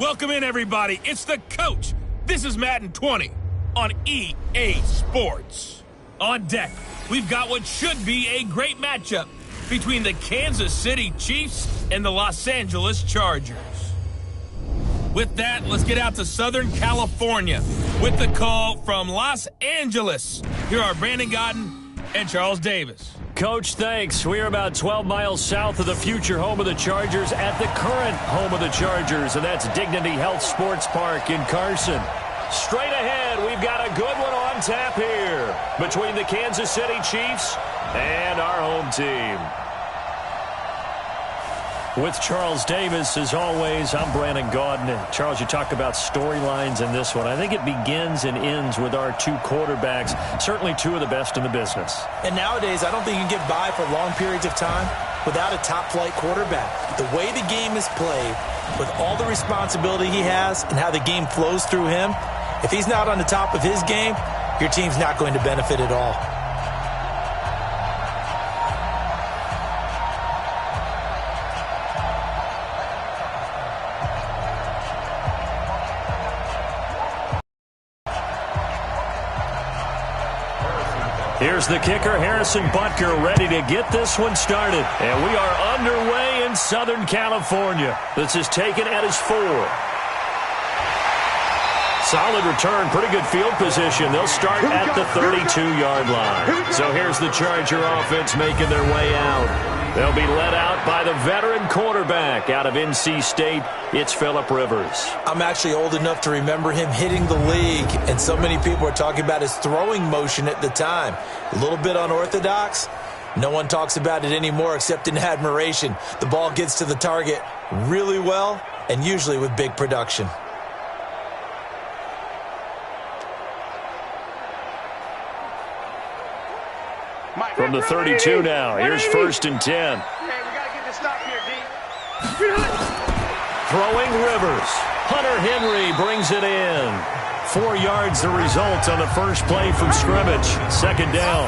Welcome in, everybody. It's the coach. This is Madden 20 on EA Sports. On deck, we've got what should be a great matchup between the Kansas City Chiefs and the Los Angeles Chargers. With that, let's get out to Southern California with the call from Los Angeles. Here are Brandon Godden and Charles Davis. Coach, thanks. We're about 12 miles south of the future home of the Chargers at the current home of the Chargers, and that's Dignity Health Sports Park in Carson. Straight ahead, we've got a good one on tap here between the Kansas City Chiefs and our home team. With Charles Davis, as always, I'm Brandon Gaudin. Charles, you talk about storylines in this one. I think it begins and ends with our two quarterbacks, certainly two of the best in the business. And nowadays, I don't think you can get by for long periods of time without a top-flight quarterback. The way the game is played, with all the responsibility he has and how the game flows through him, if he's not on the top of his game, your team's not going to benefit at all. Here's the kicker, Harrison Butker, ready to get this one started. And we are underway in Southern California. This is taken at his 4. Solid return, pretty good field position. They'll start at the 32-yard line. So here's the Charger offense making their way out. They'll be led out by the veteran quarterback out of NC State. It's Phillip Rivers. I'm actually old enough to remember him hitting the league, and so many people are talking about his throwing motion at the time. A little bit unorthodox. No one talks about it anymore except in admiration. The ball gets to the target really well and usually with big production. From the 32 now, here's 1st and 10. Okay, we got to get this stop here, D. Throwing Rivers. Hunter Henry brings it in. 4 yards the result on the first play from scrimmage. 2nd down.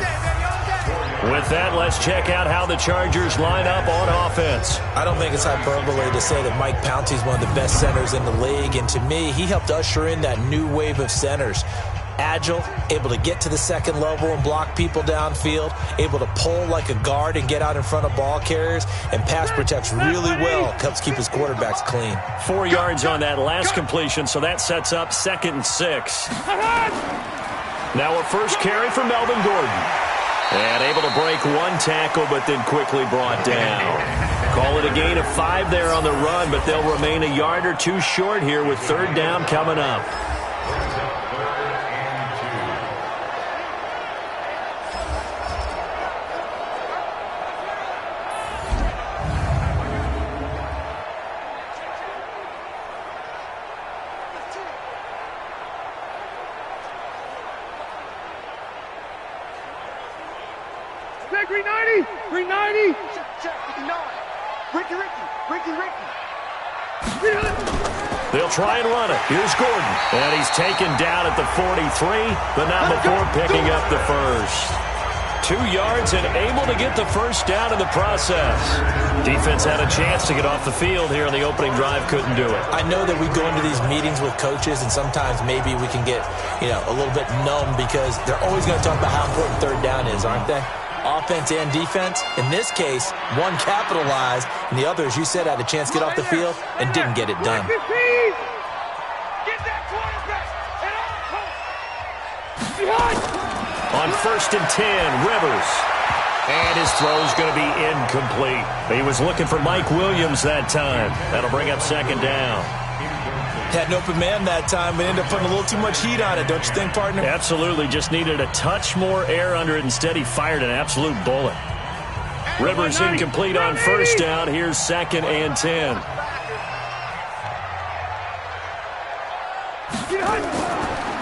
With that, let's check out how the Chargers line up on offense. I don't think it's hyperbole to say that Mike Pouncey's one of the best centers in the league, and to me, he helped usher in that new wave of centers. Agile, able to get to the second level and block people downfield, able to pull like a guard and get out in front of ball carriers, and pass protects really well, helps keep his quarterbacks clean. 4 yards on that last completion, so that sets up 2nd and 6. Now a first carry for Melvin Gordon. And able to break one tackle, but then quickly brought down. Call it a gain of 5 there on the run, but they'll remain a yard or 2 short here with 3rd down coming up. Check, 390! 390! Check, 59. Ricky. They'll try and run it. Here's Gordon. And he's taken down at the 43, but not before picking up the first. 2 yards and able to get the first down in the process. Defense had a chance to get off the field here in the opening drive, couldn't do it. I know that we go into these meetings with coaches, and sometimes maybe we can get, a little bit numb because they're always going to talk about how important 3rd down is, aren't they? Offense and defense. In this case, one capitalized, and the other, as you said, had a chance to get off the field and didn't get it done. Get that quarterback. On 1st and 10, Rivers. And his throw's going to be incomplete. He was looking for Mike Williams that time. That'll bring up 2nd down. Had an open man that time, but ended up putting a little too much heat on it, don't you think, partner? Absolutely. Just needed a touch more air under it. Instead, he fired an absolute bullet. Rivers incomplete on 1st down. Here's 2nd and 10.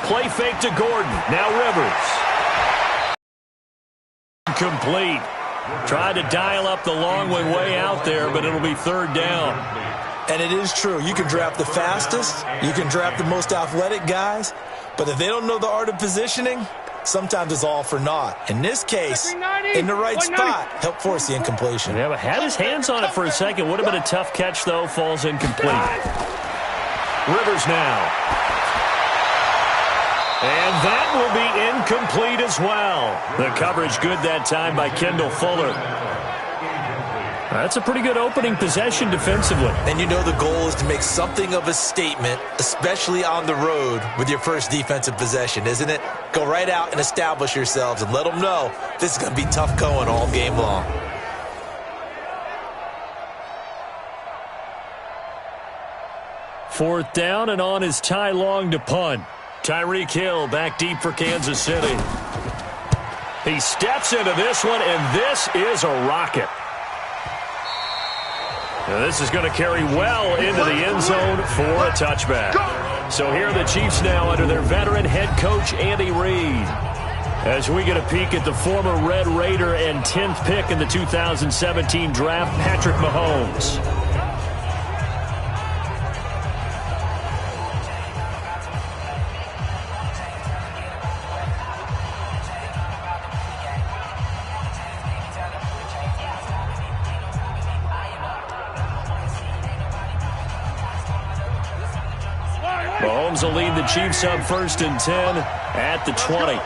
Play fake to Gordon. Now Rivers. Complete. Tried to dial up the long one way out there, but it'll be 3rd down. And it is true. You can draft the fastest. You can draft the most athletic guys. But if they don't know the art of positioning, sometimes it's all for naught. In this case, in the right spot, helped force the incompletion. Yeah, but had his hands on it for a second. Would have been a tough catch, though. Falls incomplete. Rivers now. And that will be incomplete as well. The coverage good that time by Kendall Fuller. That's a pretty good opening possession defensively. And you know the goal is to make something of a statement, especially on the road with your first defensive possession, isn't it? Go right out and establish yourselves and let them know this is going to be tough going all game long. Fourth down, and on is Ty Long to punt. Tyreek Hill back deep for Kansas City. He steps into this one, and this is a rocket. Now this is going to carry well into the end zone for a touchback. So here are the Chiefs now under their veteran head coach, Andy Reid. As we get a peek at the former Red Raider and 10th pick in the 2017 draft, Patrick Mahomes. Mahomes will lead the Chiefs up 1st and 10 at the 20.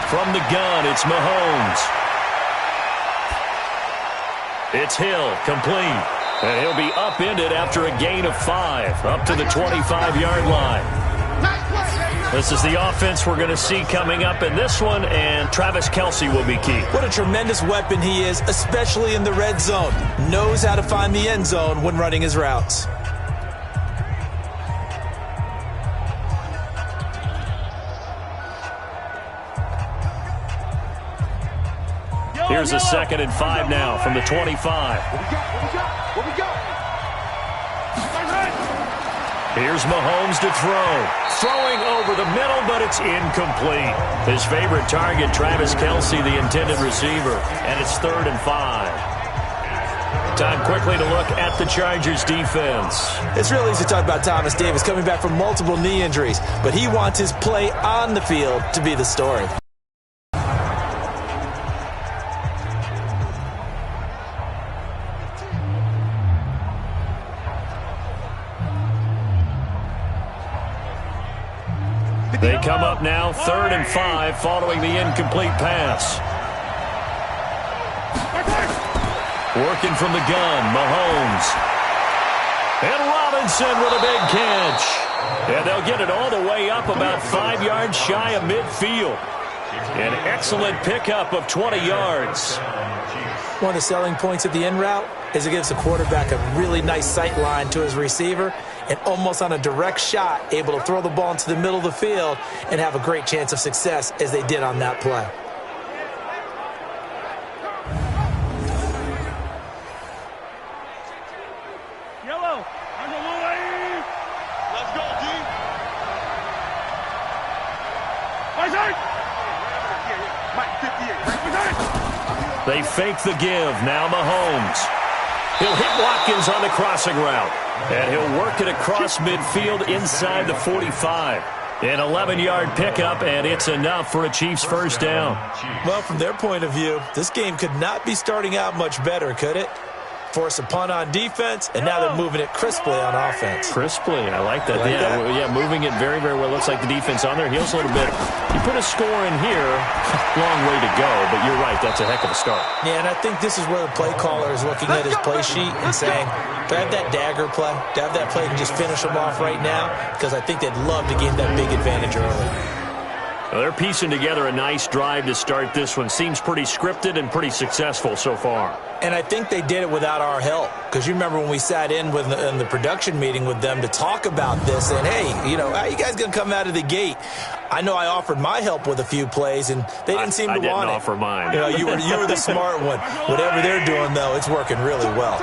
From the gun, it's Mahomes. It's Hill, complete. And he'll be upended after a gain of 5, up to the 25-yard line. This is the offense we're going to see coming up in this one, and Travis Kelce will be key. What a tremendous weapon he is, especially in the red zone. Knows how to find the end zone when running his routes. Here's a 2nd and 5 now from the 25. Here's Mahomes to throw. Throwing over the middle, but it's incomplete. His favorite target, Travis Kelce, the intended receiver. And it's 3rd and 5. Time quickly to look at the Chargers defense. It's real easy to talk about Thomas Davis coming back from multiple knee injuries, but he wants his play on the field to be the story. They come up now, 3rd and 5, following the incomplete pass. Working from the gun, Mahomes. And Robinson with a big catch. And they'll get it all the way up about 5 yards shy of midfield. An excellent pickup of 20 yards. One of the selling points of the in route is it gives the quarterback a really nice sight line to his receiver, and almost on a direct shot, able to throw the ball into the middle of the field and have a great chance of success as they did on that play. Yellow. Let's go, D. They fake the give. Now Mahomes. He'll hit Watkins on the crossing route. And he'll work it across midfield inside the 45. An 11-yard pickup, and it's enough for a Chiefs first down. Well, from their point of view, this game could not be starting out much better, could it? Force a punt on defense, and now they're moving it crisply on offense. Crisply, I like that. Yeah, moving it very, very well. Looks like the defense on their heels a little bit. You put a score in here, long way to go, but you're right, that's a heck of a start. Yeah, and I think this is where the play caller is looking at his play sheet and saying, do I have that dagger play? Do I have that play and just finish them off right now? Because I think they'd love to gain that big advantage early. Well, they're piecing together a nice drive to start this one. Seems pretty scripted and pretty successful so far. And I think they did it without our help. Because you remember when we sat in the production meeting with them to talk about this, and hey, how you guys going to come out of the gate? I know I offered my help with a few plays, and they didn't seem to want it. I didn't offer mine. You were the smart one. Whatever they're doing, though, it's working really well.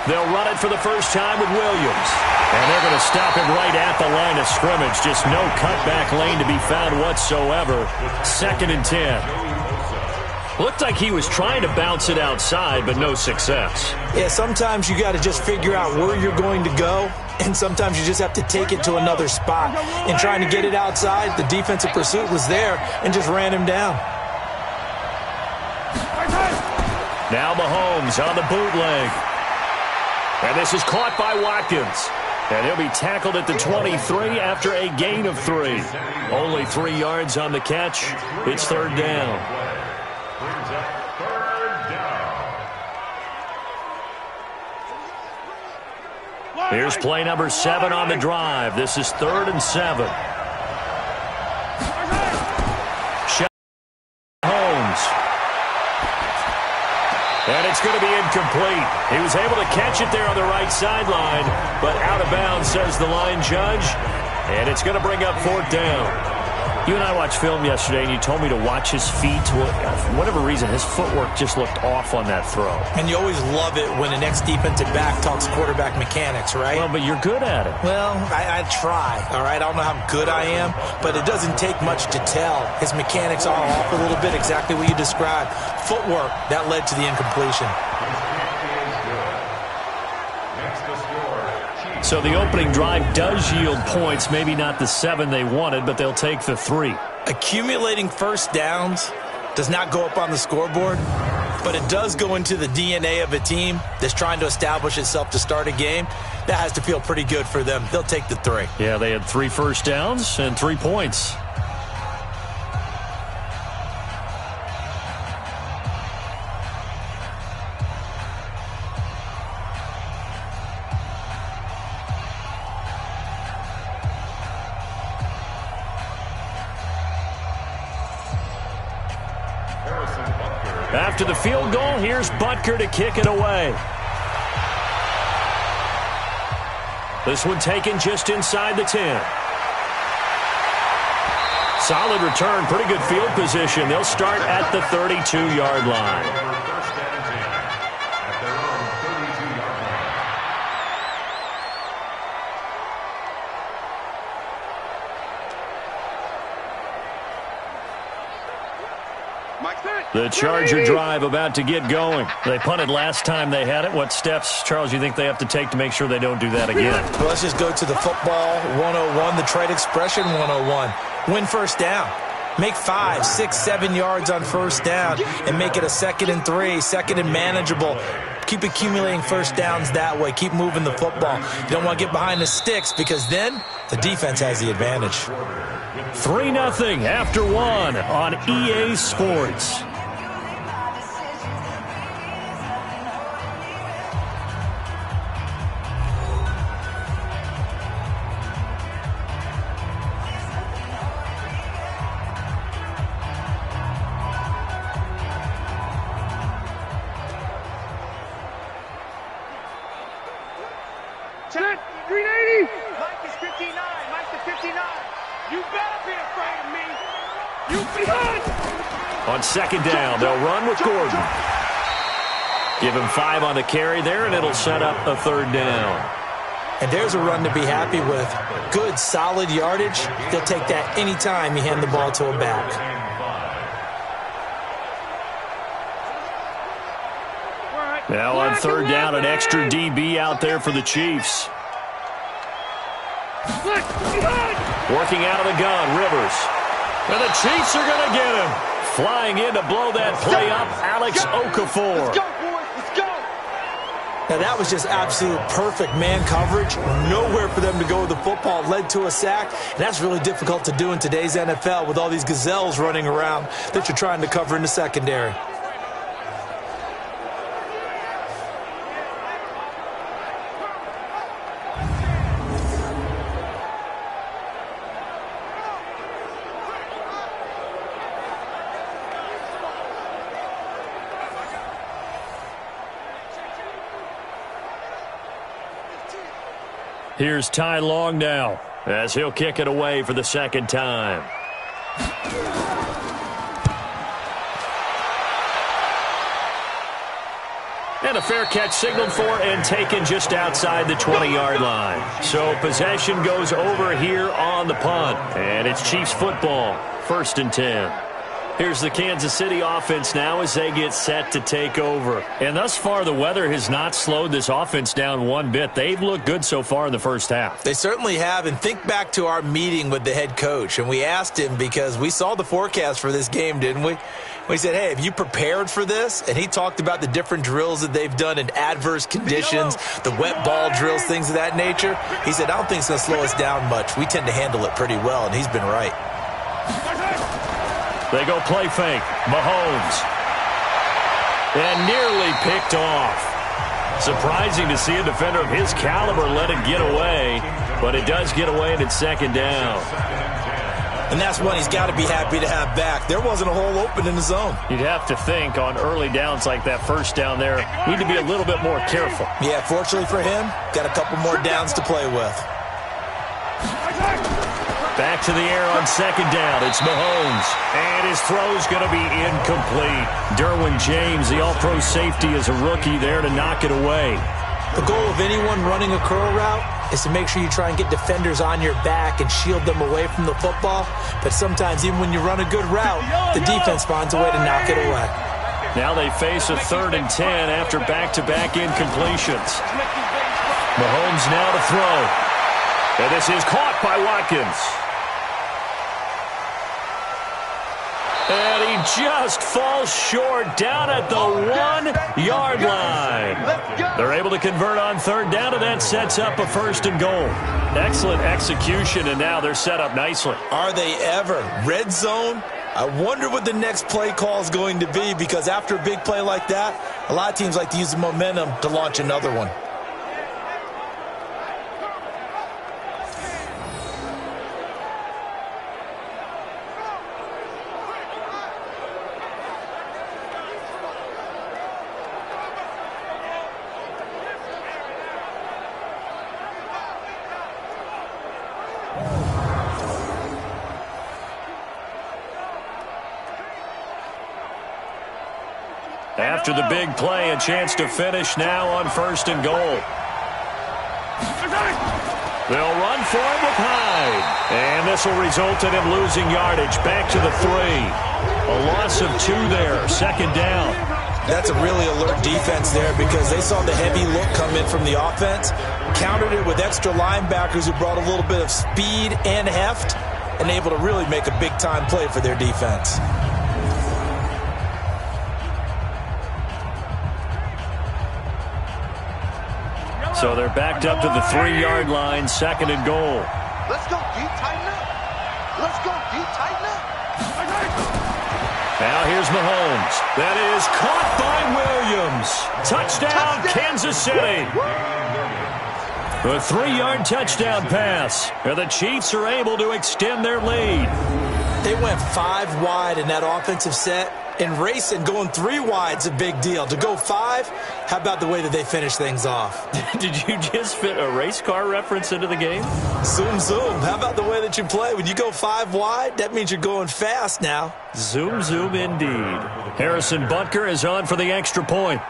They'll run it for the first time with Williams. And they're going to stop him right at the line of scrimmage. Just no cutback lane to be found whatsoever. 2nd and 10. Looked like he was trying to bounce it outside, but no success. Yeah, sometimes you got to just figure out where you're going to go, and sometimes you just have to take it to another spot. And trying to get it outside, the defensive pursuit was there and just ran him down. Now Mahomes on the bootleg. And this is caught by Watkins. And he'll be tackled at the 23 after a gain of 3. Only 3 yards on the catch. It's third down. Here's play number 7 on the drive. This is 3rd and 7. And it's going to be incomplete. He was able to catch it there on the right sideline, but out of bounds, says the line judge. And it's going to bring up 4th down. You and I watched film yesterday, and you told me to watch his feet. For whatever reason, his footwork just looked off on that throw. And you always love it when the next defensive back talks quarterback mechanics, right? Well, but you're good at it. Well, I try, all right? I don't know how good I am, but it doesn't take much to tell. His mechanics are off a little bit, exactly what you described. Footwork, that led to the incompletion. So the opening drive does yield points, maybe not the 7 they wanted, but they'll take the 3. Accumulating first downs does not go up on the scoreboard, but it does go into the DNA of a team that's trying to establish itself to start a game. That has to feel pretty good for them. They'll take the 3. Yeah, they had 3 first downs and 3 points. After the field goal, here's Butker to kick it away. This one taken just inside the 10. Solid return, pretty good field position. They'll start at the 32-yard line. The Charger drive about to get going. They punted last time they had it. What steps, Charles, you think they have to take to make sure they don't do that again? Well, let's just go to the football 101, the trade expression 101. Win first down. Make 5, 6, 7 yards on first down and make it a 2nd and 3, 2nd and manageable. Keep accumulating first downs that way. Keep moving the football. You don't want to get behind the sticks because then the defense has the advantage. 3-0 after 1 on EA Sports. Set, 380. Mike is 59. Mike is 59. You better be afraid of me. You behind. On 2nd down, they'll run with Gordon. Give him 5 on the carry there, and it'll set up a 3rd down. And there's a run to be happy with. Good, solid yardage. They'll take that anytime you hand the ball to a back. Now on 3rd down, an extra DB out there for the Chiefs. Working out of the gun, Rivers. And the Chiefs are going to get him. Flying in to blow that play up, Alex Okafor. Let's go, boys. Let's go. Now, that was just absolute perfect man coverage. Nowhere for them to go with the football. Led to a sack. And that's really difficult to do in today's NFL with all these gazelles running around that you're trying to cover in the secondary. Here's Ty Long now as he'll kick it away for the 2nd time. And a fair catch signaled for and taken just outside the 20-yard line. So possession goes over here on the punt. And it's Chiefs football, 1st and 10. Here's the Kansas City offense now as they get set to take over. And thus far, the weather has not slowed this offense down one bit. They've looked good so far in the first half. They certainly have. And think back to our meeting with the head coach. And we asked him, because we saw the forecast for this game, didn't we? We said, hey, have you prepared for this? And he talked about the different drills that they've done in adverse conditions, the wet ball drills, things of that nature. He said, I don't think it's going to slow us down much. We tend to handle it pretty well, and he's been right. They go play fake. Mahomes. And nearly picked off. Surprising to see a defender of his caliber let it get away, but it does get away and it's second down. And that's one he's got to be happy to have back. There wasn't a hole open in the zone. You'd have to think on early downs like that first down there, need to be a little bit more careful. Yeah, fortunately for him, got a couple more downs to play with. Back to the air on second down. It's Mahomes. And his throw's going to be incomplete. Derwin James, the all-pro safety, is a rookie there to knock it away. The goal of anyone running a curl route is to make sure you try and get defenders on your back and shield them away from the football. But sometimes, even when you run a good route, the defense finds a way to knock it away. Now they face a 3rd and 10 after back-to-back incompletions. Mahomes now to throw. And this is caught by Watkins. And he just falls short down at the 1-yard line. They're able to convert on 3rd down, and that sets up a 1st and goal. Excellent execution, and now they're set up nicely. Are they ever? Red zone? I wonder what the next play call is going to be, because after a big play like that, a lot of teams like to use the momentum to launch another one. After the big play, a chance to finish now on 1st and goal. They'll run for it with Hyde. And this will result in him losing yardage. Back to the 3. A loss of 2 there. 2nd down. That's a really alert defense there, because they saw the heavy look come in from the offense, countered it with extra linebackers who brought a little bit of speed and heft, and able to really make a big-time play for their defense. So they're backed up to the 3-yard line, 2nd and goal. Let's go, deep, tighten up. Let's go, deep, tighten up. Now here's Mahomes. That is caught by Williams. Touchdown, Kansas City. A 3-yard touchdown pass. And the Chiefs are able to extend their lead. They went 5 wide in that offensive set. And racing, going 3 wide's a big deal. To go 5, how about the way that they finish things off? Did you just fit a race car reference into the game? Zoom, zoom. How about the way that you play? When you go 5 wide, that means you're going fast now. Zoom, zoom indeed. Harrison Butker is on for the extra point.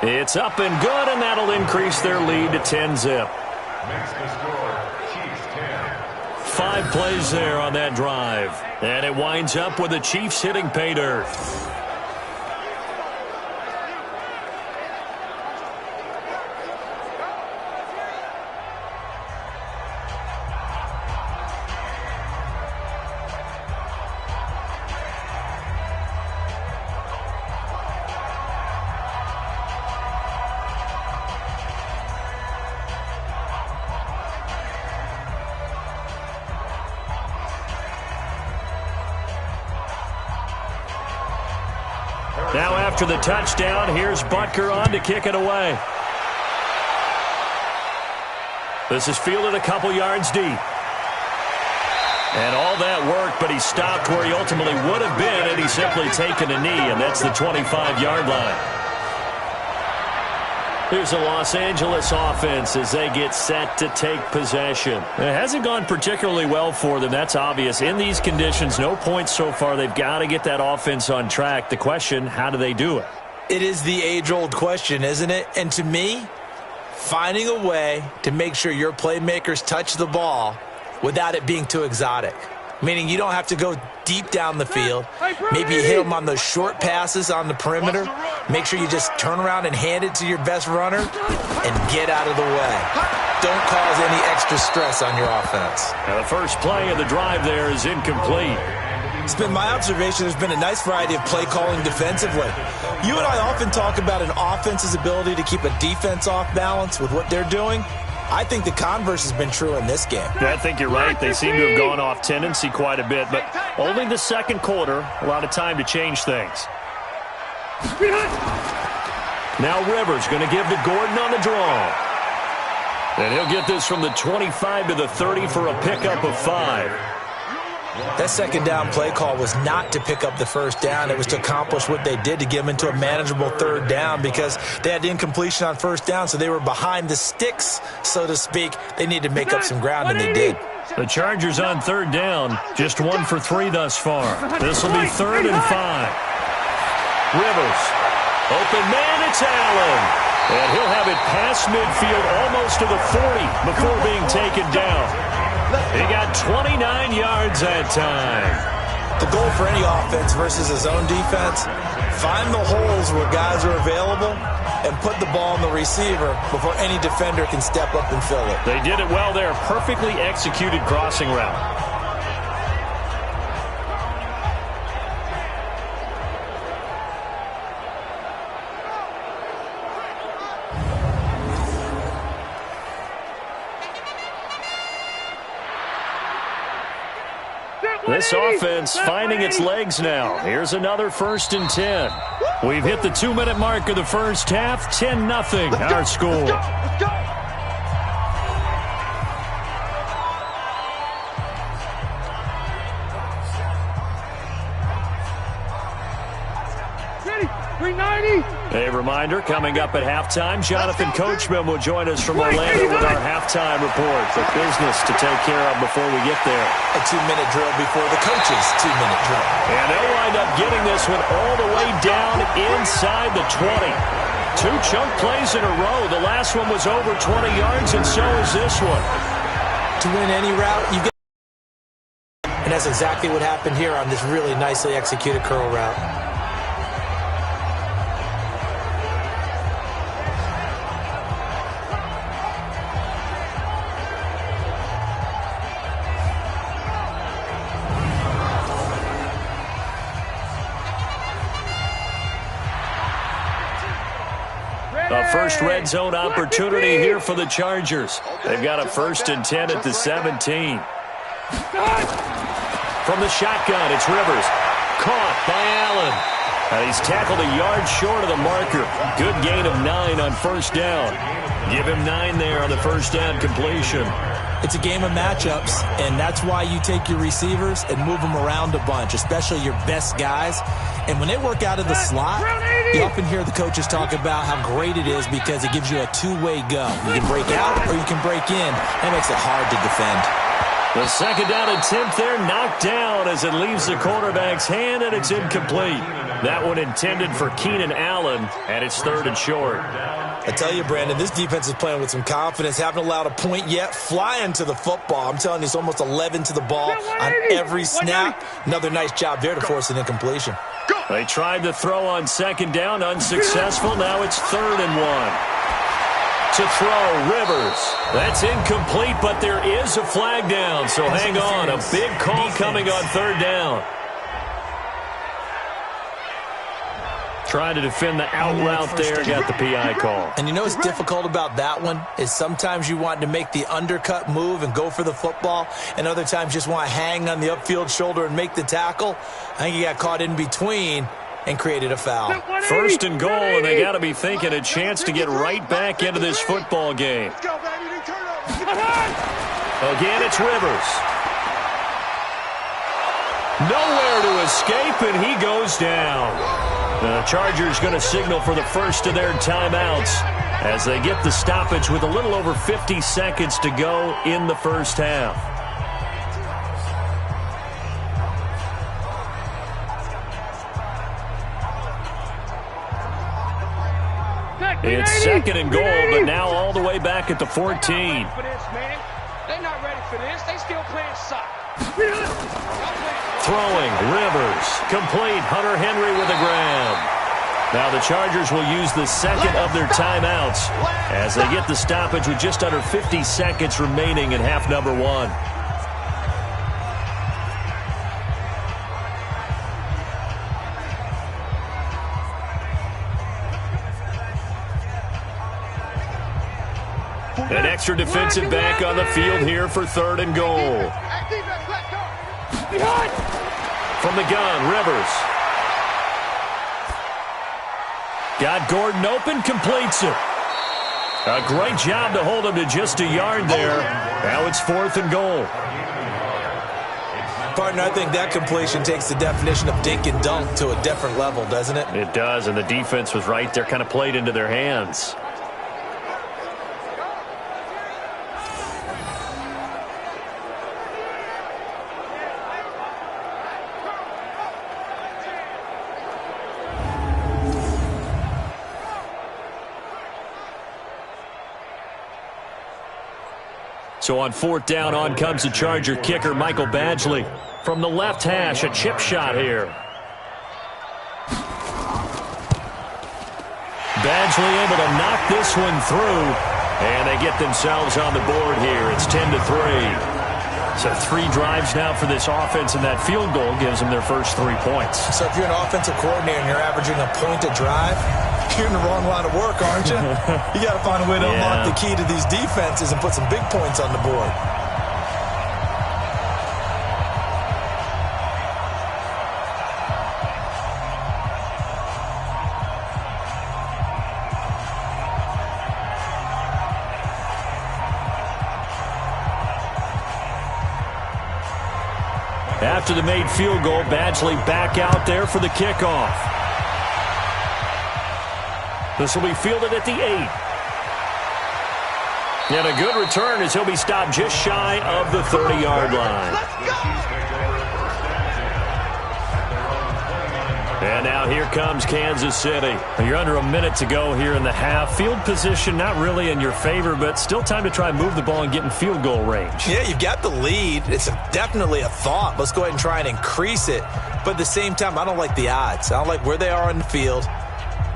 It's up and good, and that'll increase their lead to 10-zip. 5 plays there on that drive. And it winds up with the Chiefs hitting pay dirt. Now after the touchdown, here's Butker on to kick it away. This is fielded a couple yards deep. And all that work, but he stopped where he ultimately would have been had he simply taken a knee, and that's the 25-yard line. Here's the Los Angeles offense as they get set to take possession. It hasn't gone particularly well for them, that's obvious. In these conditions, no points so far. They've got to get that offense on track. The question, how do they do it? It is the age-old question, isn't it? And to me, finding a way to make sure your playmakers touch the ball without it being too exotic. Meaning you don't have to go deep down the field. Maybe you hit them on those short passes on the perimeter. Make sure you just turn around and hand it to your best runner and get out of the way. Don't cause any extra stress on your offense. Now the first play of the drive there is incomplete. It's been my observation there's been a nice variety of play calling defensively. You and I often talk about an offense's ability to keep a defense off balance with what they're doing. I think the converse has been true in this game. I think you're right. They seem to have gone off tendency quite a bit, but only the second quarter, a lot of time to change things. Now Rivers going to give to Gordon on the draw. And he'll get this from the 25 to the 30 for a pickup of 5. That second down play call was not to pick up the first down. It was to accomplish what they did, to get them into a manageable third down, because they had incompletion on first down, so they were behind the sticks, so to speak. They needed to make up some ground, and they did. The Chargers on third down, just 1 for 3 thus far. This will be 3rd and 5. Rivers, open man, it's Allen. And he'll have it past midfield, almost to the 40 before being taken down. He got 29 yards that time. The goal for any offense versus his own defense, find the holes where guys are available and put the ball on the receiver before any defender can step up and fill it. They did it well there. Perfectly executed crossing route. This offense finding its legs now. Here's another 1st and 10. We've hit the 2-minute mark of the first half. 10-0 our score. Let's go. Ready? 390. A reminder, coming up at halftime, Jonathan Coachman will join us from Orlando with our halftime report. The business to take care of before we get there. A 2-minute drill before the coach's 2-minute drill. And they'll wind up getting this one all the way down inside the 20. 2 chunk plays in a row. The last one was over 20 yards, and so is this one. To win any route, you get. And that's exactly what happened here on this really nicely executed curl route. A first red zone opportunity here for the Chargers. They've got a 1st and 10 at the 17. From the shotgun, it's Rivers. Caught by Allen. And he's tackled a yard short of the marker. Good gain of 9 on first down. Give him 9 there on the first down completion. It's a game of matchups, and that's why you take your receivers and move them around a bunch, especially your best guys. And when they work out of the slot, you often hear the coaches talk about how great it is because it gives you a two-way go. You can break out or you can break in. That makes it hard to defend. The 2nd down attempt there knocked down as it leaves the quarterback's hand, and it's incomplete. That one intended for Keenan Allen, and it's 3rd and short. I tell you, Brandon, this defense is playing with some confidence. Haven't allowed a point yet. Flying to the football. I'm telling you, it's almost 11 to the ball on every snap. Another nice job there to force an incompletion. They tried to throw on 2nd down, unsuccessful. Now it's 3rd and 1. To throw, Rivers. That's incomplete, but there is a flag down, so hang on. A big call coming on 3rd down. Trying to defend the out route there, got the PI call. And you know what's difficult about that one is sometimes you want to make the undercut move and go for the football, and other times just want to hang on the upfield shoulder and make the tackle. I think he got caught in between and created a foul. 1st and goal, and they got to be thinking a chance to get right back into this football game. Again, it's Rivers. Nowhere to escape, and he goes down. The Chargers going to signal for the first of their timeouts as they get the stoppage with a little over 50 seconds to go in the first half. It's 2nd and goal, but now all the way back at the 14. They're not ready for this. They still playing soccer. Throwing, Rivers. Complete, Hunter Henry with a grab. Now the Chargers will use the second of their timeouts as they get the stoppage with just under 50 seconds remaining in half number one. An extra defensive back on the field here for 3rd and goal. From the gun, Rivers. Got Gordon open, completes it. A great job to hold him to just a yard there. Now it's 4th and goal. Partner, I think that completion takes the definition of dink and dunk to a different level, doesn't it? It does, and the defense was right there, kind of played into their hands. So on 4th down, on comes the Charger kicker, Michael Badgley. From the left hash, a chip shot here. Badgley able to knock this one through, and they get themselves on the board here. It's 10-3. So 3 drives now for this offense, and that field goal gives them their first 3 points. So if you're an offensive coordinator and you're averaging a point a drive, you're in the wrong line of work, aren't you? You got to find a way to unlock the key to these defenses and put some big points on the board. After the made field goal, Badgley back out there for the kickoff. This will be fielded at the 8. And a good return as he'll be stopped just shy of the 30-yard line. And now here comes Kansas City. You're under a minute to go here in the half. Field position not really in your favor, but still time to try and move the ball and get in field goal range. Yeah, you've got the lead. It's definitely a thought. Let's go ahead and try and increase it. But at the same time, I don't like the odds. I don't like where they are on the field.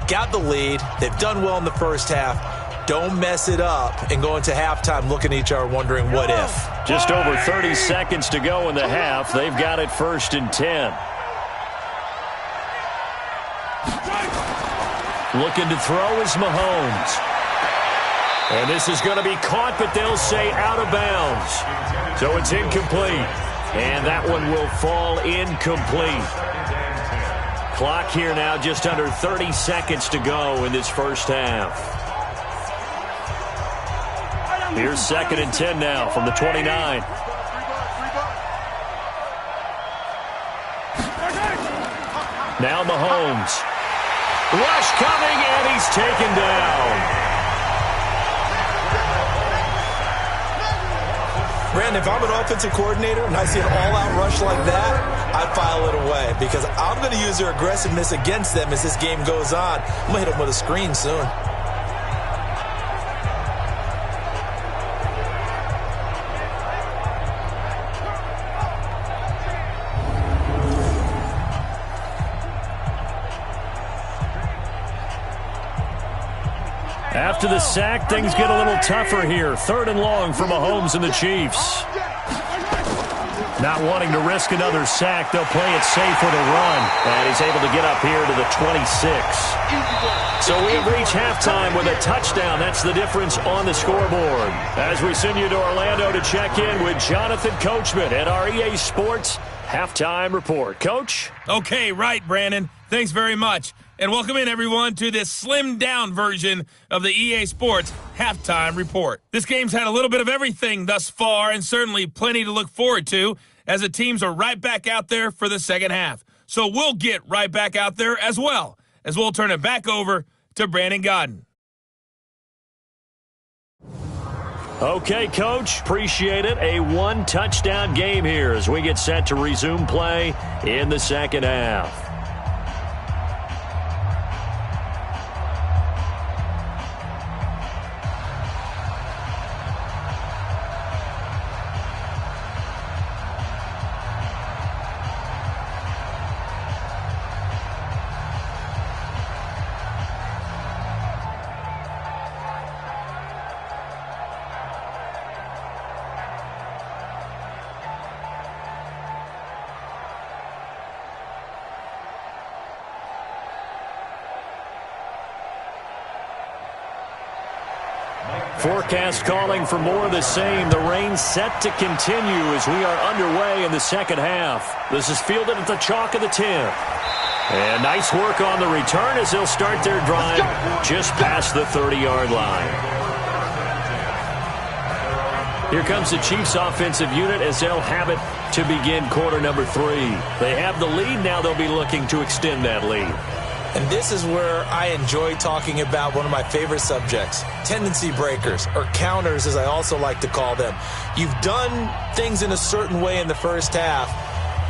Got the lead. They've done well in the first half. Don't mess it up and go into halftime looking at each other wondering what if. Just over 30 seconds to go in the half. They've got it 1st and 10. Looking to throw is Mahomes. And this is going to be caught, but they'll say out of bounds. So it's incomplete. And that one will fall incomplete. Clock here now just under 30 seconds to go in this first half. Here's 2nd and 10 now from the 29. Now Mahomes. Rush coming, and he's taken down. Brandon, if I'm an offensive coordinator and I see an all-out rush like that, I file it away because I'm going to use their aggressiveness against them as this game goes on. I'm going to hit them with a screen soon. After the sack, things get a little tougher here. 3rd and long for Mahomes and the Chiefs. Not wanting to risk another sack, they'll play it safe with a run. And he's able to get up here to the 26. So we have reached halftime with a touchdown. That's the difference on the scoreboard. As we send you to Orlando to check in with Jonathan Coachman at our EA Sports Halftime Report. Coach? Okay, right, Brandon. Thanks very much. And welcome in, everyone, to this slimmed-down version of the EA Sports Halftime Report. This game's had a little bit of everything thus far, and certainly plenty to look forward to, as the teams are right back out there for the second half. So we'll get right back out there as well, as we'll turn it back over to Brandon Godden. Okay, Coach, appreciate it. A one-touchdown game here as we get set to resume play in the second half. Forecast calling for more of the same. The rain set to continue as we are underway in the second half. This is fielded at the chalk of the 10. And nice work on the return as they'll start their drive just past the 30-yard line. Here comes the Chiefs offensive unit as they'll have it to begin quarter number 3. They have the lead. Now they'll be looking to extend that lead. And this is where I enjoy talking about one of my favorite subjects, tendency breakers, or counters as I also like to call them. You've done things in a certain way in the first half,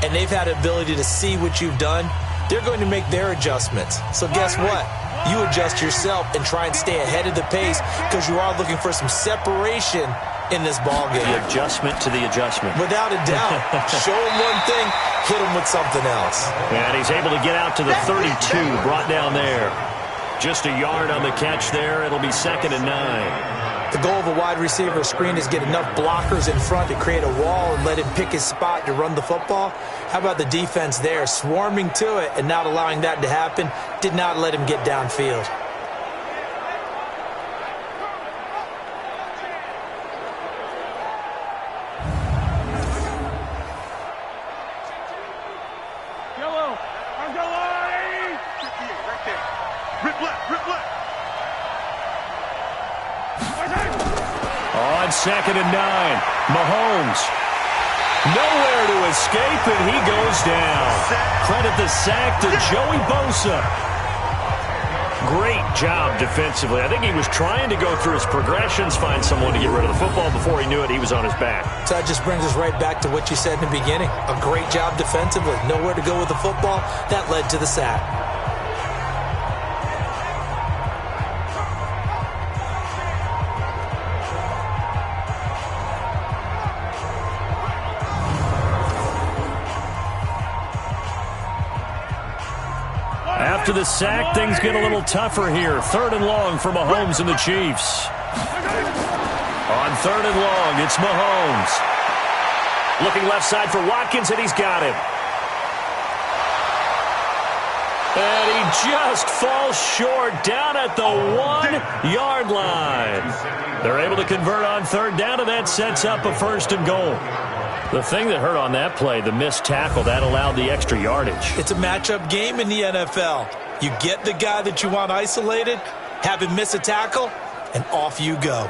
and they've had the ability to see what you've done. They're going to make their adjustments. So guess what? You adjust yourself and try and stay ahead of the pace because you are looking for some separation in this ballgame. The adjustment to the adjustment. Without a doubt. Show him one thing, hit him with something else. And he's able to get out to the 32, brought down there. Just a yard on the catch there. It'll be 2nd and 9. The goal of a wide receiver screen is get enough blockers in front to create a wall and let him pick his spot to run the football. How about the defense there, swarming to it and not allowing that to happen? Did not let him get downfield. On 2nd and 9, Mahomes. Nowhere to escape, and he goes down. Credit the sack to Joey Bosa. Great job defensively. I think he was trying to go through his progressions, find someone to get rid of the football. Before he knew it, he was on his back. So that just brings us right back to what you said in the beginning. A great job defensively. Nowhere to go with the football. That led to the sack. After the sack, things get a little tougher here. 3rd and long for Mahomes and the Chiefs. On 3rd and long, it's Mahomes. Looking left side for Watkins, and he's got him. And he just falls short down at the 1-yard line. They're able to convert on 3rd down, and that sets up a 1st and goal. The thing that hurt on that play, the missed tackle, that allowed the extra yardage. It's a matchup game in the NFL. You get the guy that you want isolated, have him miss a tackle, and off you go.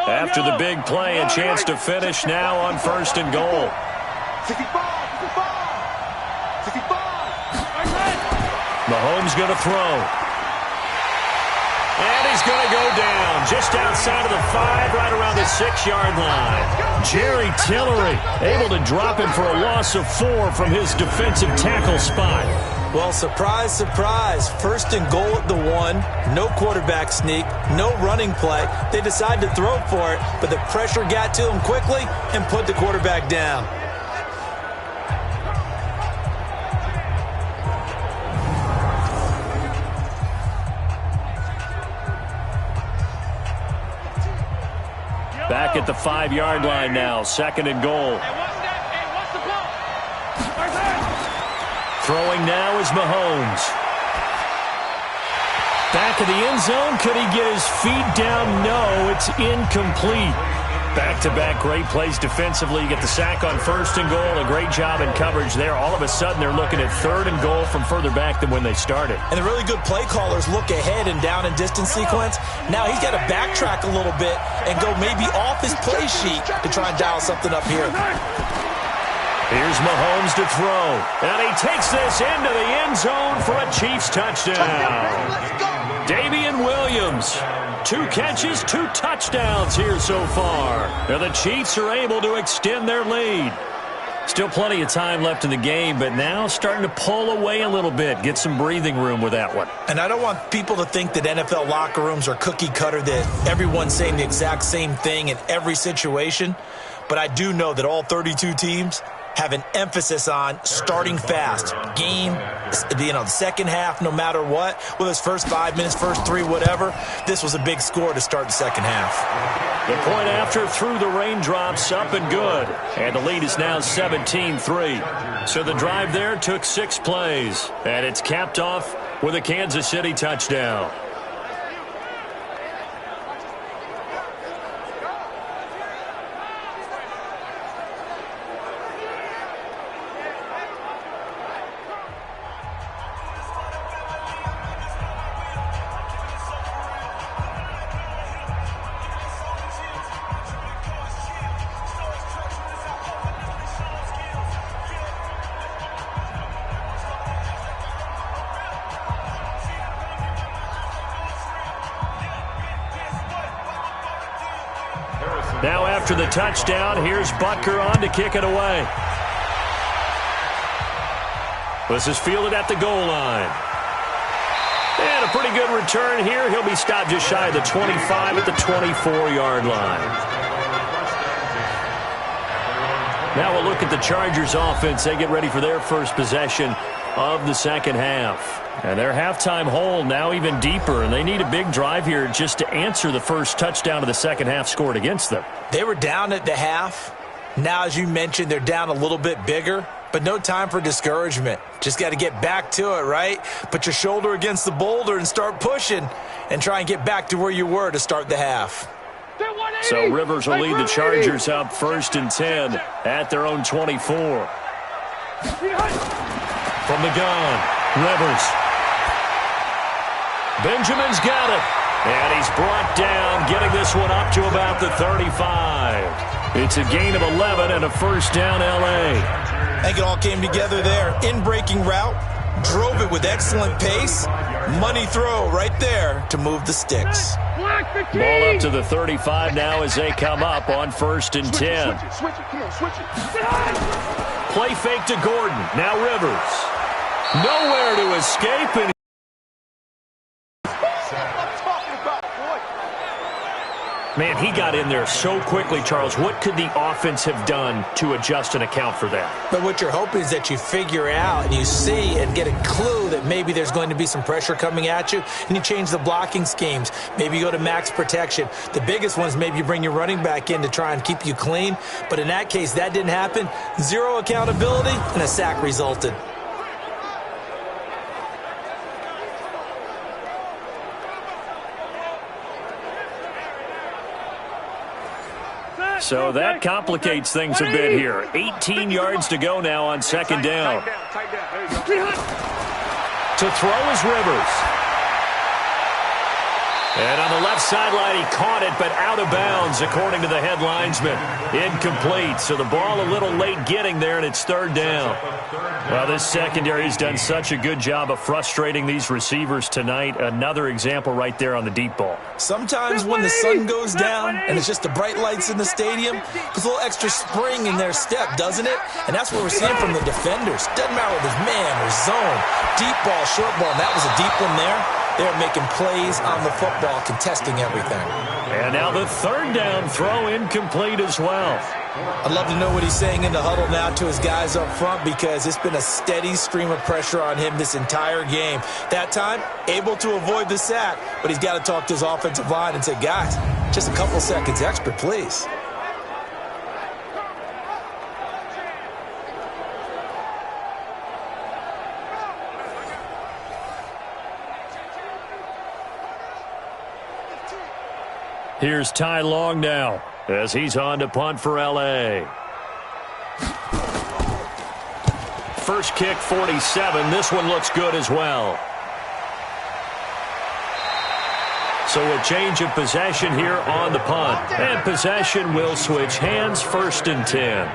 After the big play, a chance to finish now on 1st and goal. 65. Mahomes going to throw. And he's going to go down just outside of the 5, right around the 6-yard line. Jerry Tillery able to drop him for a loss of 4 from his defensive tackle spot. Well, surprise, surprise. 1st and goal at the 1. No quarterback sneak. No running play. They decide to throw for it, but the pressure got to him quickly and put the quarterback down. Back at the 5-yard line now. 2nd and goal. Throwing now is Mahomes. Back of the end zone. Could he get his feet down? No, it's incomplete. Back-to-back great plays defensively. You get the sack on 1st and goal. A great job in coverage there. All of a sudden, they're looking at 3rd and goal from further back than when they started. And the really good play callers look ahead and down and distance sequence. Now he's got to backtrack a little bit and go maybe off his play sheet to try and dial something up here. Here's Mahomes to throw. And he takes this into the end zone for a Chiefs touchdown. Damian Williams. 2 catches, 2 touchdowns here so far. And the Chiefs are able to extend their lead. Still plenty of time left in the game, but now starting to pull away a little bit. Get some breathing room with that one. And I don't want people to think that NFL locker rooms are cookie cutter, that everyone's saying the exact same thing in every situation. But I do know that all 32 teams have an emphasis on starting fast. Game, the second half, no matter what, whether it's first 5 minutes, first 3, whatever, this was a big score to start the second half. The point after through the raindrops, up and good. And the lead is now 17-3. So the drive there took 6 plays. And it's capped off with a Kansas City touchdown. Now after the touchdown, here's Butker on to kick it away. This is fielded at the goal line. And a pretty good return here. He'll be stopped just shy of the 25 at the 24-yard line. Now we'll look at the Chargers offense. They get ready for their first possession of the second half. And their halftime hole now even deeper, and they need a big drive here just to answer the first touchdown of the second half scored against them. They were down at the half. Now, as you mentioned, they're down a little bit bigger, but no time for discouragement. Just got to get back to it, right? Put your shoulder against the boulder and start pushing and try and get back to where you were to start the half. So Rivers will lead the Chargers up 1st and 10 at their own 24. From the gun, Rivers. Benjamin's got it. And he's brought down, getting this one up to about the 35. It's a gain of 11 and a first down, L.A. I think it all came together there. In-breaking route, drove it with excellent pace. Money throw right there to move the sticks. Ball up to the 35 now as they come up on 1st and 10. Play fake to Gordon. Now Rivers. Nowhere to escape, and man, he got in there so quickly, Charles. What could the offense have done to adjust and account for that? But what you're hoping is that you figure out and you see and get a clue that maybe there's going to be some pressure coming at you, and you change the blocking schemes. Maybe you go to max protection. The biggest one is maybe you bring your running back in to try and keep you clean. But in that case, that didn't happen. Zero accountability, and a sack resulted. So that complicates things a bit here. 18 yards to go now on second down. To throw is Rivers. And on the left sideline, he caught it, but out of bounds, according to the head linesman. Incomplete, so the ball a little late getting there, and it's 3rd down. Well, this secondary has done such a good job of frustrating these receivers tonight. Another example right there on the deep ball. Sometimes when the sun goes down and it's just the bright lights in the stadium, there's a little extra spring in their step, doesn't it? And that's what we're seeing from the defenders. Doesn't matter whether it's man or zone, deep ball, short ball, and that was a deep one there. They're making plays on the football, contesting everything. And now the 3rd down throw incomplete as well. I'd love to know what he's saying in the huddle now to his guys up front, because it's been a steady stream of pressure on him this entire game. That time, able to avoid the sack, but he's got to talk to his offensive line and say, guys, just a couple seconds extra, please. Here's Ty Long now as he's on to punt for L.A. First kick, 47. This one looks good as well. So a change of possession here on the punt. And possession will switch hands, 1st and 10.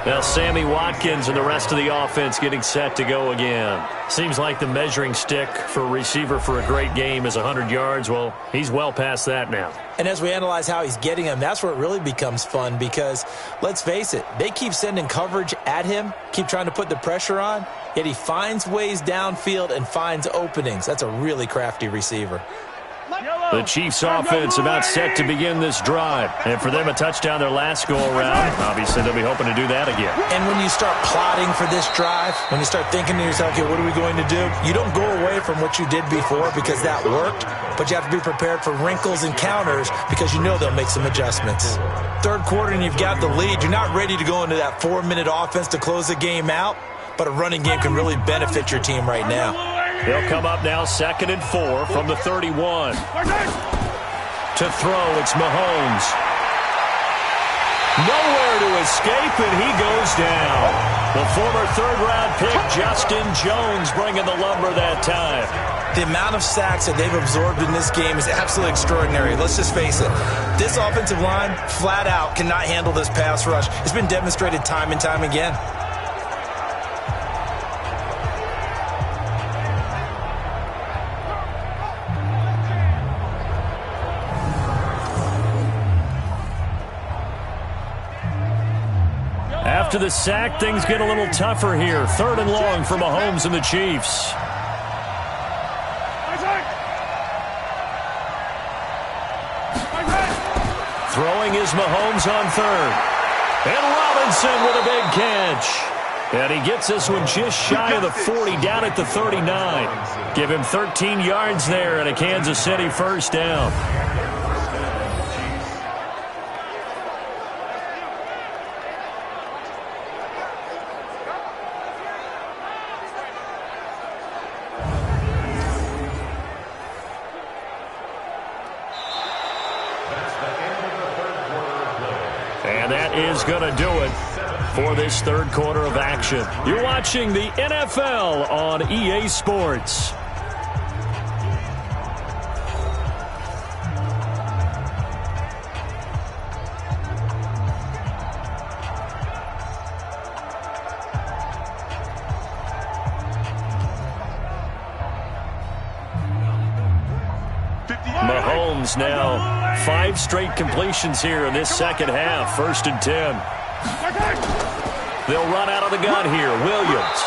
Now Sammy Watkins and the rest of the offense getting set to go again. Seems like the measuring stick for a receiver for a great game is 100 yards. Well, he's well past that now. And as we analyze how he's getting them, that's where it really becomes fun because, let's face it, they keep sending coverage at him, keep trying to put the pressure on, yet he finds ways downfield and finds openings. That's a really crafty receiver. The Chiefs offense about set to begin this drive. And for them, a touchdown their last go-around. Obviously, they'll be hoping to do that again. And when you start plotting for this drive, when you start thinking to yourself, okay, what are we going to do? You don't go away from what you did before because that worked, but you have to be prepared for wrinkles and counters because you know they'll make some adjustments. Third quarter and you've got the lead. You're not ready to go into that 4-minute offense to close the game out, but a running game can really benefit your team right now. They'll come up now 2nd and 4 from the 31. To throw, it's Mahomes. Nowhere to escape, and he goes down. The former third-round pick, Justin Jones, bringing the lumber that time. The amount of sacks that they've absorbed in this game is absolutely extraordinary. Let's just face it. This offensive line, flat out, cannot handle this pass rush. It's been demonstrated time and time again. After the sack, things get a little tougher here. 3rd and long for Mahomes and the Chiefs. Throwing is Mahomes on 3rd. And Robinson with a big catch. And he gets this one just shy of the 40, down at the 39. Give him 13 yards there and a Kansas City first down. And that is going to do it for this third quarter of action. You're watching the NFL on EA Sports. Mahomes now 5 straight completions here in this second half. 1st and 10. They'll run out of the gun here. Williams.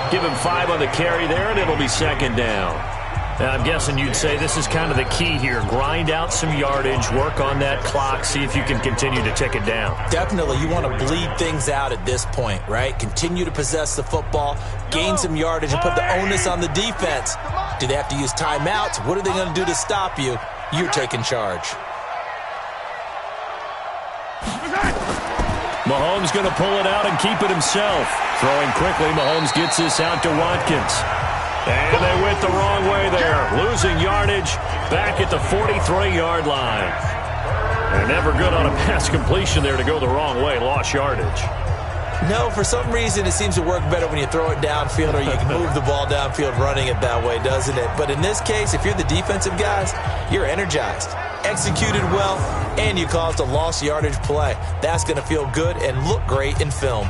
Give him 5 on the carry there, and it'll be 2nd down. Now, I'm guessing you'd say this is kind of the key here. Grind out some yardage, work on that clock, see if you can continue to tick it down. Definitely. You want to bleed things out at this point, right? Continue to possess the football, gain some yardage, and put the onus on the defense. Do they have to use timeouts? What are they going to do to stop you? You're taking charge. Mahomes going to pull it out and keep it himself. Throwing quickly, Mahomes gets this out to Watkins. And they went the wrong way there. Losing yardage back at the 43-yard line. They're never good on a pass completion there to go the wrong way. Lost yardage. No, for some reason it seems to work better when you throw it downfield or you can move the ball downfield running it that way, doesn't it? But in this case, if you're the defensive guys, you're energized, executed well, and you caused a lost yardage play. That's going to feel good and look great in film.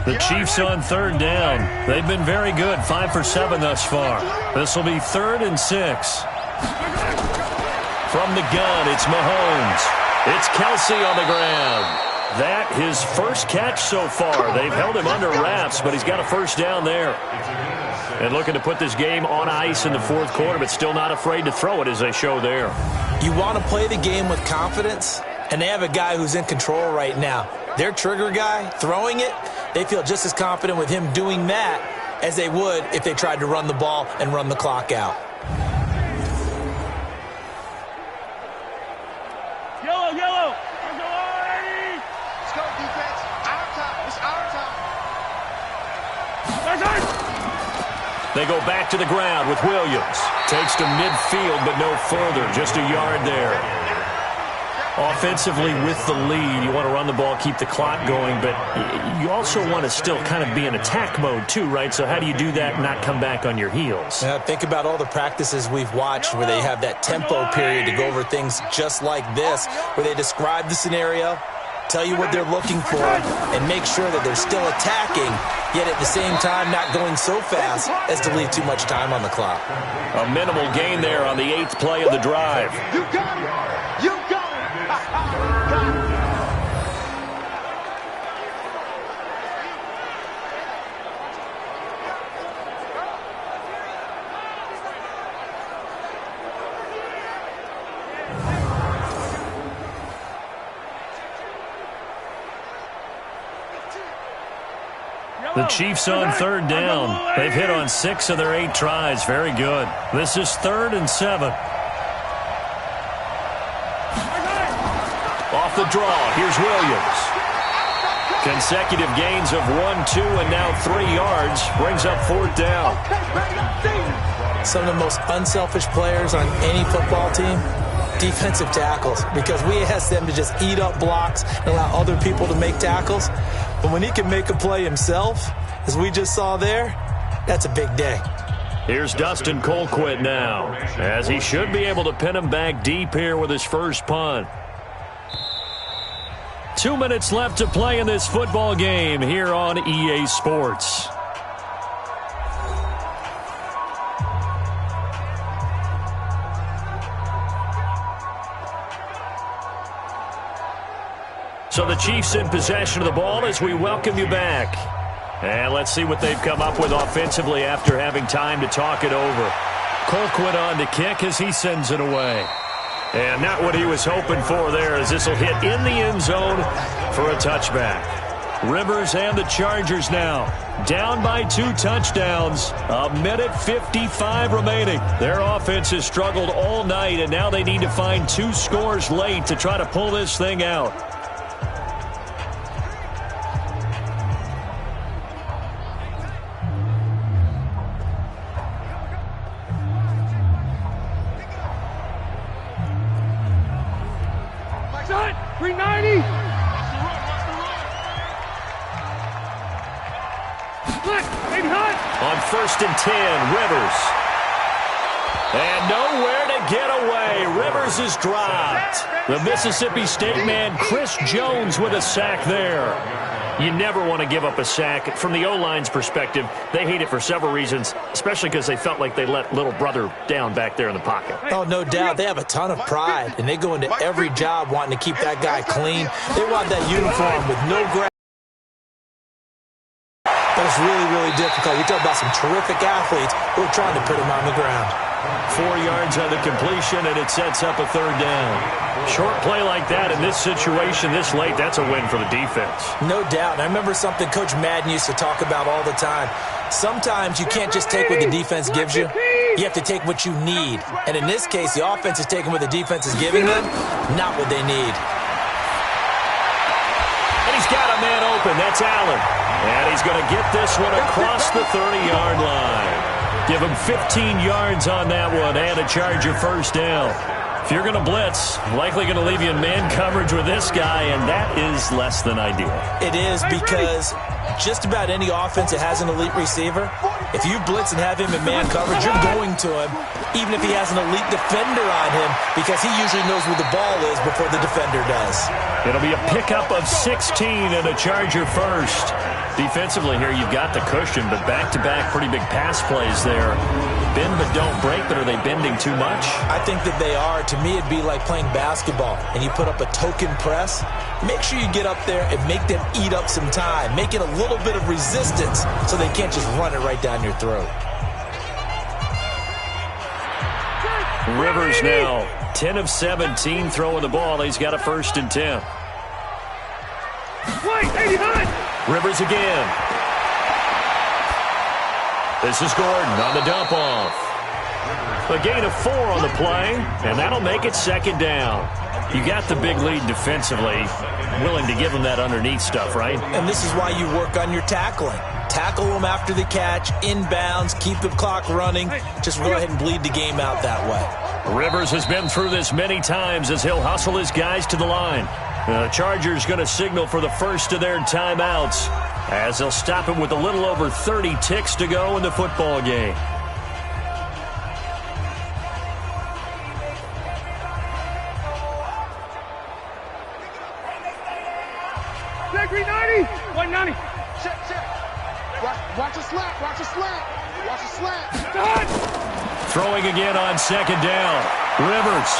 The Chiefs on 3rd down. They've been very good, 5 for 7 thus far. This will be 3rd and 6. From the gun, it's Mahomes. It's Kelsey on the ground. That his first catch so far. They've held him under wraps, but he's got a first down there. And looking to put this game on ice in the 4th quarter, but still not afraid to throw it as they show there. You want to play the game with confidence, and they have a guy who's in control right now. Their trigger guy, throwing it, they feel just as confident with him doing that as they would if they tried to run the ball and run the clock out. Yellow, yellow. Let's go, defense. Our time. It's our time. They go back to the ground with Williams. Takes to midfield, but no further. Just a yard there. Offensively with the lead, you want to run the ball, keep the clock going, but you also want to still kind of be in attack mode too, right? So how do you do that and not come back on your heels? Think about all the practices we've watched where they have that tempo period to go over things just like this, where they describe the scenario, tell you what they're looking for, and make sure that they're still attacking, yet at the same time not going so fast as to leave too much time on the clock. A minimal gain there on the 8th play of the drive. You got it! You got it! Got it! The Chiefs on 3rd down. They've hit on 6 of their 8 tries. Very good. This is 3rd and 7. Off the draw, here's Williams. Consecutive gains of 1, 2, and now 3 yards. Brings up 4th down. Some of the most unselfish players on any football team, defensive tackles, because we ask them to just eat up blocks and allow other people to make tackles. But when he can make a play himself, as we just saw there, that's a big day. Here's Dustin Colquitt now, as he should be able to pin him back deep here with his first punt. 2 minutes left to play in this football game here on EA Sports. So the Chiefs in possession of the ball as we welcome you back. And let's see what they've come up with offensively after having time to talk it over. Colquitt on to kick as he sends it away. And not what he was hoping for there, as this will hit in the end zone for a touchback. Rivers and the Chargers now down by 2 touchdowns. 1:55 remaining. Their offense has struggled all night, and now they need to find 2 scores late to try to pull this thing out. On 1st and 10, Rivers. And nowhere to get away. Rivers is dropped. The Mississippi State man, Chris Jones, with a sack there. You never want to give up a sack. From the O-line's perspective, they hate it for several reasons, especially because they felt like they let little brother down back there in the pocket. Oh, no doubt. They have a ton of pride, and they go into every job wanting to keep that guy clean. They want that uniform with no grab. But it's really, really difficult. You talk about some terrific athletes who are trying to put him on the ground. 4 yards on the completion, and it sets up a 3rd down. Short play like that in this situation this late, that's a win for the defense. No doubt. And I remember something Coach Madden used to talk about all the time. Sometimes you can't just take what the defense gives you. You have to take what you need. And in this case, the offense is taking what the defense is giving them, not what they need. And he's got a man open. That's Allen. And he's going to get this one across the 30-yard line. Give him 15 yards on that one and a Charger first down. If you're going to blitz, likely going to leave you in man coverage with this guy, and that is less than ideal. It is, because just about any offense that has an elite receiver, if you blitz and have him in man coverage, you're going to him, even if he has an elite defender on him, because he usually knows where the ball is before the defender does. It'll be a pickup of 16 and a Charger first. Defensively here, you've got the cushion, but back-to-back pretty big pass plays there. Bend but don't break, but are they bending too much? I think that they are. To me, it'd be like playing basketball, and you put up a token press. Make sure you get up there and make them eat up some time. Make it a little bit of resistance so they can't just run it right down your throat. Rivers now 10 of 17 throwing the ball. He's got a 1st and 10. Rivers again. This is Gordon on the dump off. A gain of 4 on the play, and that'll make it 2nd down. You got the big lead defensively. Willing to give them that underneath stuff, right? And this is why you work on your tackling. Tackle them after the catch, inbounds, keep the clock running. Just go ahead and bleed the game out that way. Rivers has been through this many times as he'll hustle his guys to the line. The Chargers going to signal for the first of their timeouts as they'll stop it with a little over 30 ticks to go in the football game. 390. 190. Check. Watch a slap. Watch a slap. Done. Throwing again on second down. Rivers.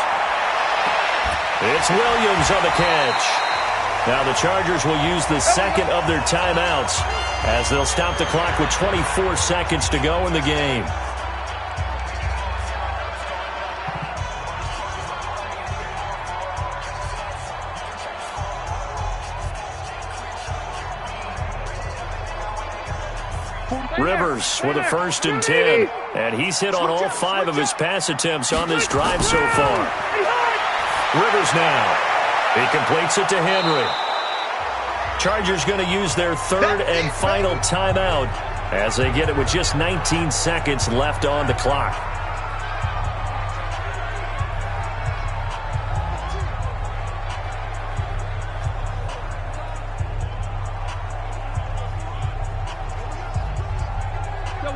It's Williams on the catch. Now the Chargers will use the second of their timeouts as they'll stop the clock with 24 seconds to go in the game. Rivers with a 1st and 10, and he's hit on all 5 of his pass attempts on this drive so far. Rivers now. He completes it to Henry. Chargers going to use their 3rd and final timeout as they get it with just 19 seconds left on the clock.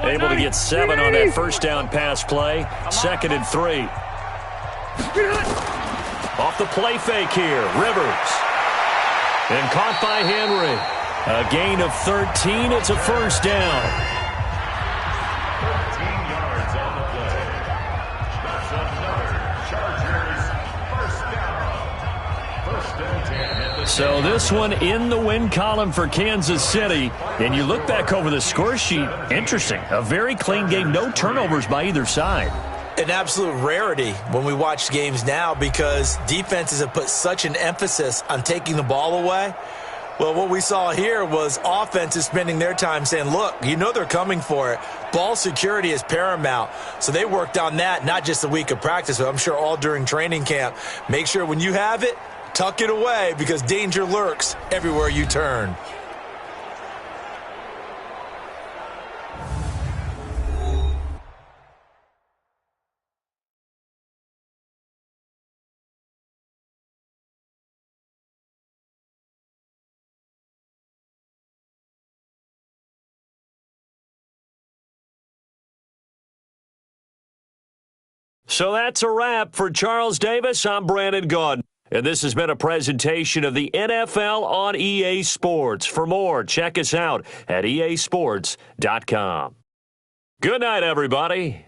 Able to get 7 on that first down pass play. 2nd and 3. Off the play fake here. Rivers. And caught by Henry. A gain of 13. It's a first down. 13 yards on the play. That's another Chargers first down. 1st and 10. So this one in the win column for Kansas City. And you look back over the score sheet. Interesting. A very clean game. No turnovers by either side. An absolute rarity when we watch games now because defenses have put such an emphasis on taking the ball away. Well, what we saw here was offenses spending their time saying, look, you know they're coming for it. Ball security is paramount. So they worked on that, not just a week of practice, but I'm sure all during training camp. Make sure when you have it, tuck it away because danger lurks everywhere you turn. So that's a wrap for Charles Davis. I'm Brandon Gaudin. And this has been a presentation of the NFL on EA Sports. For more, check us out at easports.com. Good night, everybody.